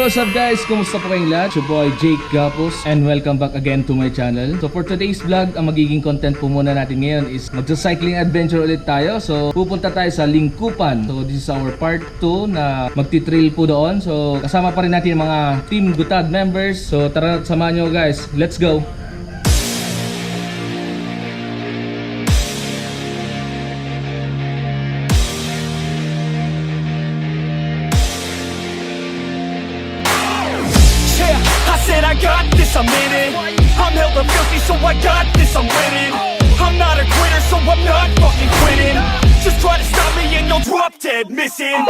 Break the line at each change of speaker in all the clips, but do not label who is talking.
what's up guys? Kumusta po kayong lahat? Your boy Jake Gapos and welcome back again to my channel. So for today's vlog, ang magiging content po muna natin ngayon is magsa-cycling adventure ulit tayo. So pupunta tayo sa Lingkupan. So this is our part 2 na magti-trail po doon. So kasama pa rin natin yung mga Team Gutad members. So tara, samahan nyo guys. Let's go!
I got this, I'm in it. I'm hella filthy, so I got this, I'm winning. I'm not a quitter, so I'm not fucking quitting. Just try to stop me and you'll drop dead missing.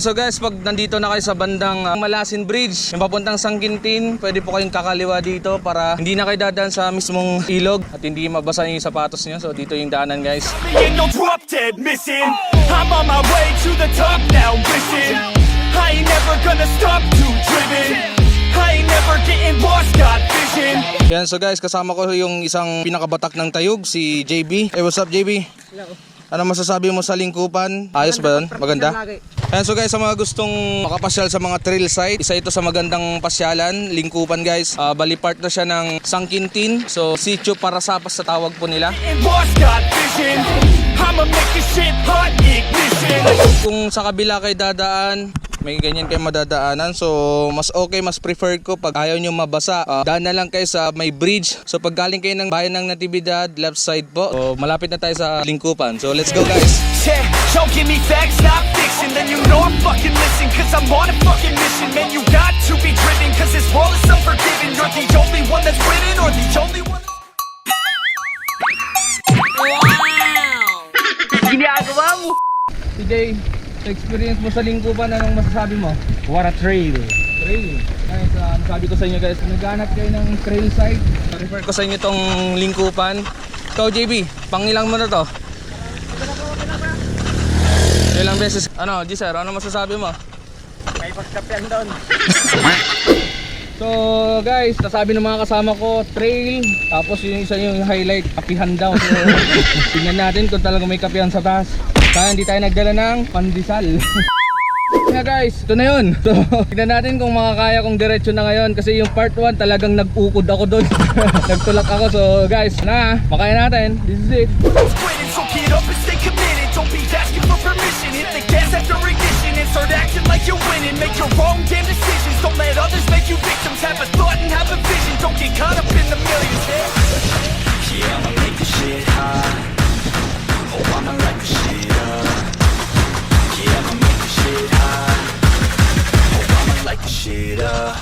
So guys, pag nandito na kayo sa bandang Malasin Bridge, yung papuntang Sanggintin, pwede po kayong kakaliwa dito para hindi na kayo dadaan sa mismong ilog at hindi mabasa yung sapatos nyo. So dito yung daanan guys.
And you'll drop dead missing. I'm on my way to the top now, listen. I ain't never gonna stop too driven. I ain't never getting lost, got vision.
Yan, so guys, kasama ko yung isang pinakabatak ng Tayug, si JB. Hey, what's up JB?
Hello.
Ano masasabi mo sa Lingkupan? Ayos ba yun? Maganda? Yan, so guys, sa mga gustong makapasyal sa mga trail site, isa ito sa magandang pasyalan, Lingkupan guys. Bali part na siya ng Sangkintin. So, Sitio Parasapas sa tawag po nila.
Lost, got vision. I'ma make this shit hot, ignition.
Kung sa kabila kayo dadaan, may ganyan kayo madadaanan. So mas okay, mas preferred ko pag ayaw nyo mabasa, daan na lang kayo sa may bridge. So pag galing kayo ng bayan ng Natividad, left side po. So malapit na tayo sa Lingkupan. So let's go guys.
Yeah, don't give me facts, not fiction. Then you know I'm fucking listen, cause I'm on a fucking mission. Man, you got to be driven, cause this world is unforgiving. You're the only one that's winning, or the only one.
Wow! Ginagawa mo!
TJ, sa experience mo sa Lingkupan, anong masasabi mo?
What a trail!
Trail. Guys, sabi ko sa inyo guys, kung naghanap kayo ng trail site, refer ko sa inyo tong Lingkupan. Ikaw JB, pangilang mo na to? Ilang beses. Ano, Giselle, ano masasabi mo?
May pagkapyan doon.
So guys, nasabi ng mga kasama ko, trail. Tapos yung isa yung highlight, kapihan daw. So tingnan natin kung talaga may kapihan sa taas. Kaya hindi tayo nagdala ng pandesal. Na guys, ito na yun. So tingnan natin kung makakaya kong diretso na ngayon. Kasi yung part 1 talagang nag-ukod ako doon. Nagtulak ako. So guys, makaya natin. This is it.
So get up and stay committed. Don't be asking for permission. Hit the gas after ignition and start acting like you're winning. Make your own damn decisions. Don't let others make you victims. Have a thought and have a vision. Don't get caught up in the millions. Yeah, I'ma make this shit hot. Oh, I'ma light this shit up. Yeah, I'ma make this shit hot. Oh, I'ma light this shit up.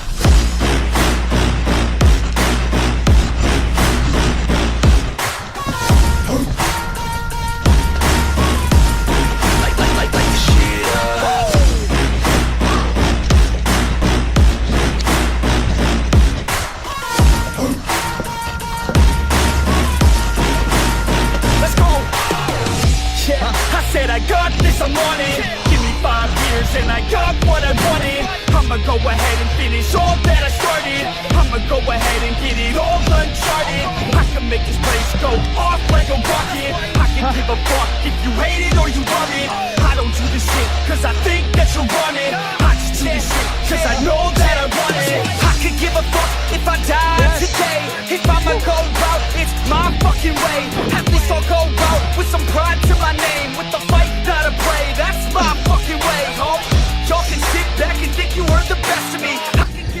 I got this, I'm on it. Give me 5 years and I got what I wanted. I'ma go ahead and finish all that I started. I'ma go ahead and get it all uncharted. I can make this place go off like a rocket. I can give a fuck if you hate it or you love it. I don't do this shit cause I think that you want it. I just do this shit cause I know that I want it. I could give a fuck if I die today. If I'ma go out, it's my fucking way. At least I'll go out with some pride to my name. With the fight that I play, that's my fucking way, home. Y'all can sit back and think you heard the best of me.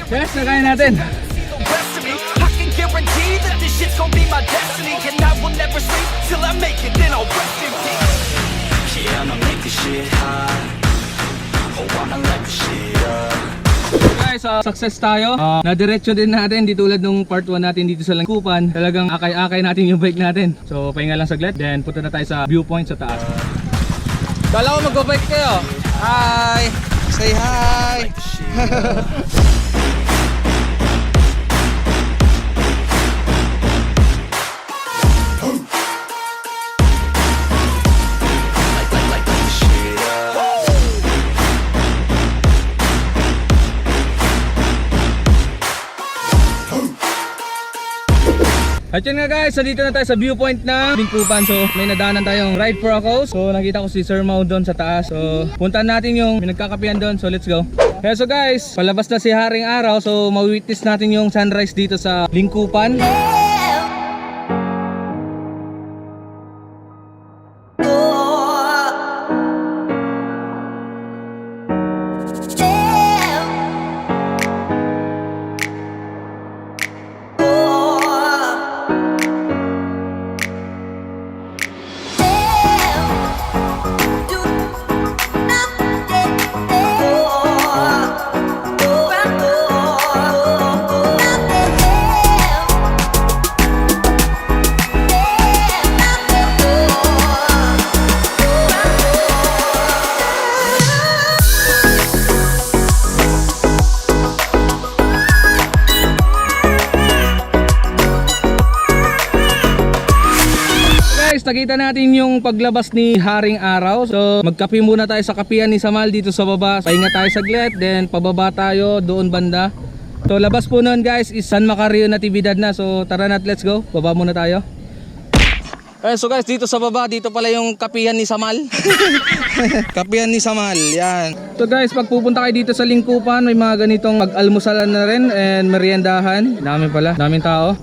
Yes, nakain natin.
I can guarantee that this shit's gonna be my destiny. And I will never sleep till I make it, then I'll rest in peace. Yeah, I'ma make this shit hot. Oh, I'ma light this shit up.
Guys, success tayo. Nadiretso din natin, di tulad nung part 1 natin dito sa Lingkupan. Talagang akay-akay natin yung bike natin. So pahinga lang saglit, then punta na tayo sa viewpoint sa taas. Kala ko magba-bike kayo. Hi! Say hi! At yun nga guys, nandito na tayo sa viewpoint na Lingkupan. So may nadaanan tayong ride for a cause. So nakita ko si Sir Mau doon sa taas. So puntahan natin yung pinagkakapian doon. So let's go. Kaya so guys, palabas na si Haring Araw. So mawitness natin yung sunrise dito sa Lingkupan. Nakita natin yung paglabas ni Haring Araw. So magkape muna tayo sa kapihan ni Samal dito sa baba. Pahinga tayo saglit, then pababa tayo doon banda. So labas po noon guys is San Macario Natividad na. So tara na, let's go. Baba muna tayo. So guys, dito sa baba, dito pala yung kapihan ni Samal. Kapihan ni Samal, yan. So guys, pag pupunta kayo dito sa Lingkupan, may mga ganitong mag-almusalan na rin and meriendahan. Dami pala, daming tao.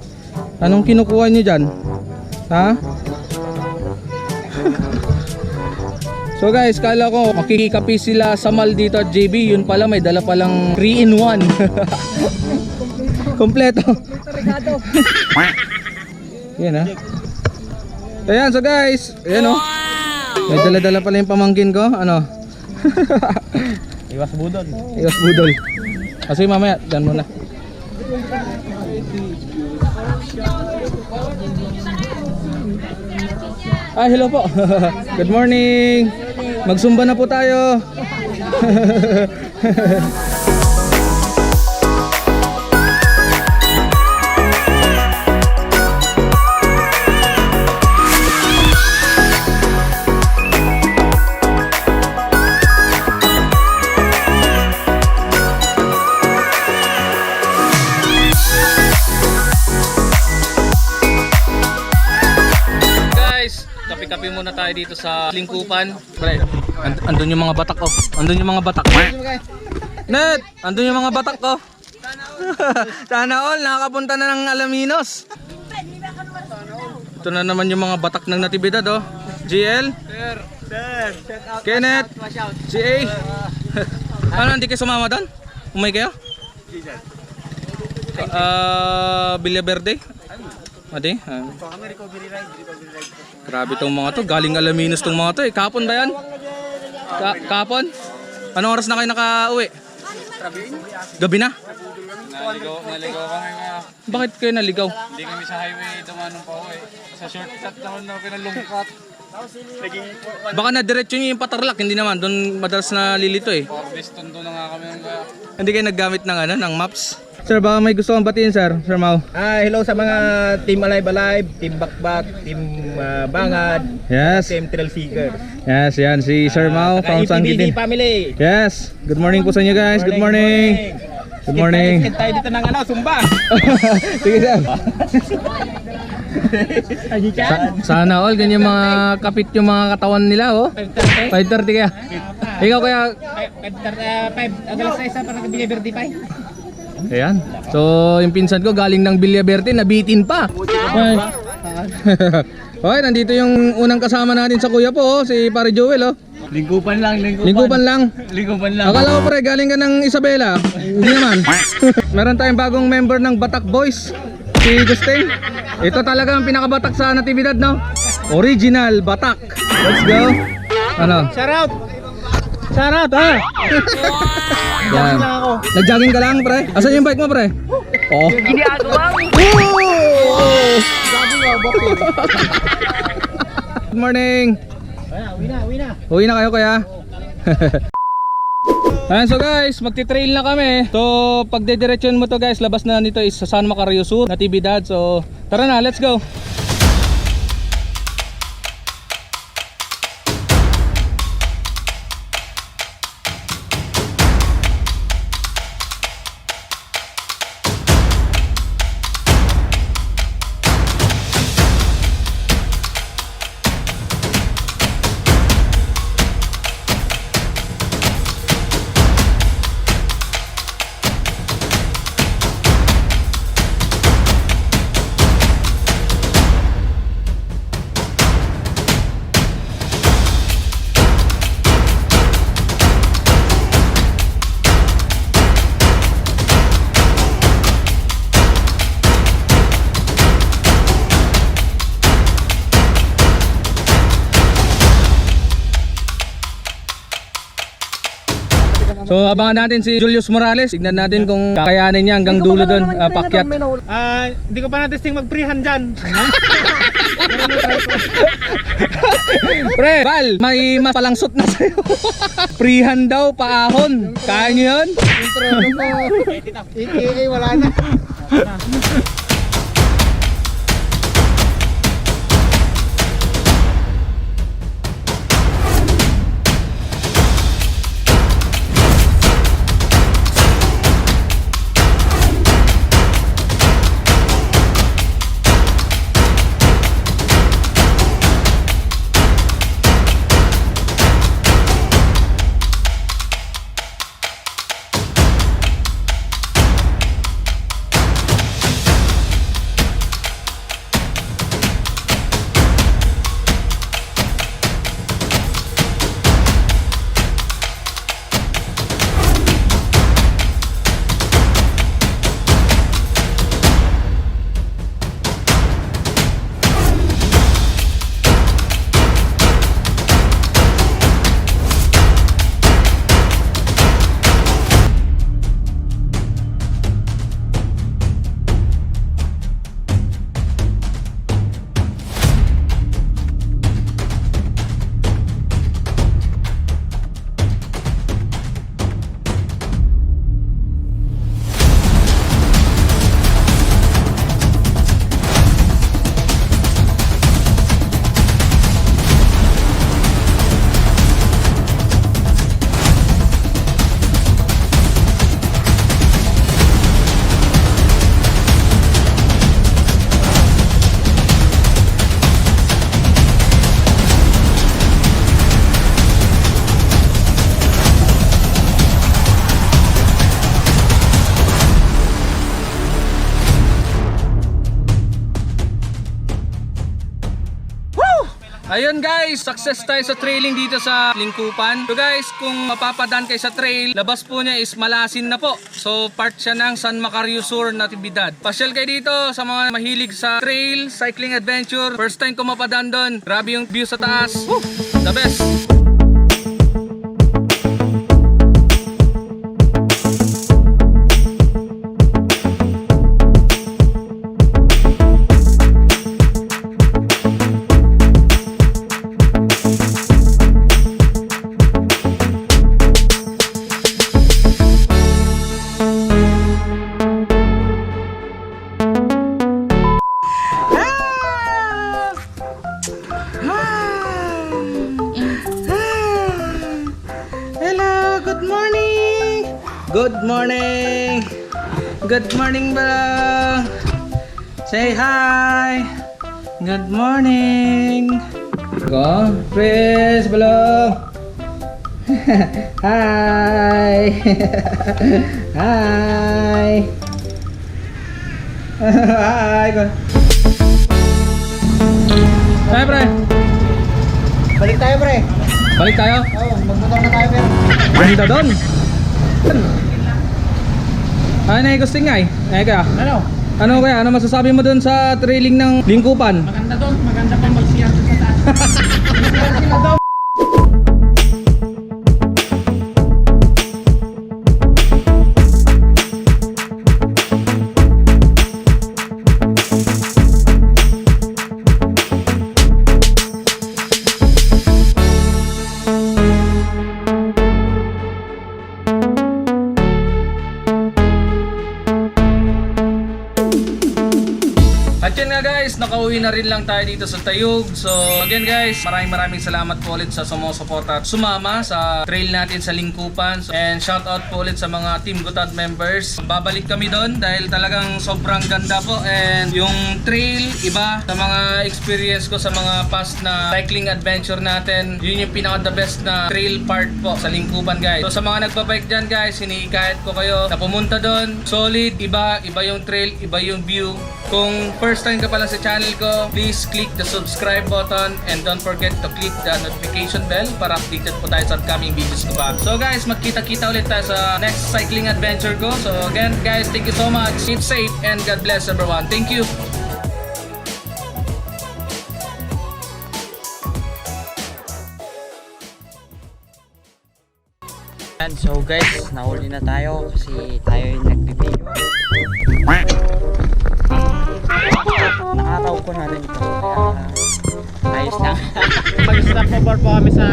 Anong kinukuha nyo dyan? Ha? So guys, kala ko makikikapi sila Samal dito at JB. Yun pala, may dala palang 3-in-1. Kompleto. Yan ha. Ayan, so guys, ayan o. May dala-dala pala yung pamangkin ko. Ano?
Iwas budol.
Iwas budol. Kasi mamaya, dyan muna. Ah, hello po. Good morning. Magsumba na po tayo. Kape muna tayo dito sa Lingkupan. Pre, andun yung mga batak ko. Andun yung mga batak ko. Net, andun yung mga batak ko. Sana all, nakakapunta na ng Alaminos. Ito na naman yung mga batak ng Natividad oh. GL, Kenneth, CA. Ano, hindi kayo sumama doon? Umay kayo? Villa Verde. Adi? Grabe tong mga to, galing Alaminos tong mga to eh. Kapon ba yan? Kapon? Anong oras na kayo naka-uwi? Gabi na?
Naligaw kami nga.
Bakit kayo naligaw?
Hindi kami sa highway dumanong pa ako eh. Sa shortcut naman na pinalungkat.
Baka na-diretso nyo yung Patarlac, hindi naman. Doon madalas na lilito eh.
Forbes tondo na nga kami ng
Hindi kayo naggamit ng, ano, ng maps? Sir, baka may gusto kong batiin, sir. Sir Mau.
Hello sa mga Team Alive Alive, Team Bakbak, Team Bangad,
Yes.
Team Trail Seekers.
Yes, yan. Si Sir Mau, from San
EPBD
Gitin.
family.
Yes. Good morning po sa inyo guys. Good morning. Good morning.
Skip tayo dito ng ano, Sumba.
Sige, sir. Sana all, ganyan mga kapit yung mga katawan nila, oh. 5:30 kaya. Ikaw kaya.
5, agalas na isa para Villa Verde pa.
Ayan. So, yung pinsan ko galing ng Villa Verde, nabitin pa. Okay, nandito yung unang kasama natin sa kuya po, oh, si Pare Joel, oh.
Lingkupan lang.
Lingkupan lang. Akala ko pre, galing ka ng Isabela. Hindi naman. Meron tayong bagong member ng Batak Boys, si Justin. Ito talaga ang pinakabatak sa Natividad, no? Original Batak. Let's go. Ano?
Shout out, ha?
Yan. Nag-jogging ka lang, pre? Asan yung bike mo, pre? Oh.
Ginagawa mo.
Good morning.
Uwi na.
Uwi na kayo, kuya. Ayan, so guys, magti-trail na kami. So, pag dediretsuhan mo to guys, labas na nito is sa San Macario Sur, Natividad. So, tara na, let's go. So abangan natin si Julius Morales. Tignan natin kung kakayanin niya hanggang dulo doon, pakyat.
Hindi ko pa na-testing mag-freehand dyan.
Pre, Val, may mapalangsot na sa'yo. Freehand daw, paahon. Kaya niyo yun?
Wala na.
Ayun guys, success tayo sa trailing dito sa Lingkupan. So guys, kung mapapadaan kayo sa trail, labas po niya is Malasin na po. So part siya ng San Macario Sur Natividad. Pasyal kayo dito sa mga mahilig sa trail, cycling adventure. First time ko mapadaan doon. Grabe yung view sa taas. Woo! The best! Good morning! Good morning, Balong! Say hi! Good morning! Go, Chris, Balong! Hi! Hi! Hi! Hi, pre!
Balik tayo, pre.
Balik tayo?
Oo, magmotor na tayo, pre.
Ganda doon! Ay, gusto nga eh. Kaya.
Ano?
Ano kaya? Ano masasabi mo doon sa trailing ng Lingkupan?
Maganda doon. Maganda pang mag-CR sa taas. Sila daw.
At yun nga guys, nakauwi na rin lang tayo dito sa Tayug. So again guys, maraming salamat po ulit sa sumusuporta at sumama sa trail natin sa Lingkupan. And shout out po ulit sa mga Team Gutad members. Babalik kami doon dahil talagang sobrang ganda po. And yung trail, iba sa mga experience ko sa mga past na cycling adventure natin. Yun yung pinaka the best na trail part po sa Lingkupan guys. So sa mga nagbabike dyan guys, hinihikayat ko kayo na pumunta doon. Solid, iba yung trail, iba yung view. Kung first time ka pala sa channel ko, please click the subscribe button and don't forget to click the notification bell para updated po tayo sa upcoming videos ko pa. So guys, magkita-kita ulit tayo sa next cycling adventure ko. So again guys, thank you so much. Keep safe and God bless everyone. Thank you.
Yan, so guys, nahuli na tayo kasi tayo yung nagbibideo. Nakataw ko na rin ito, kaya ayos lang.
Mag-stop over po kami sa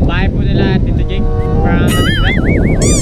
bahay po nila Tito Jake para matagpuan.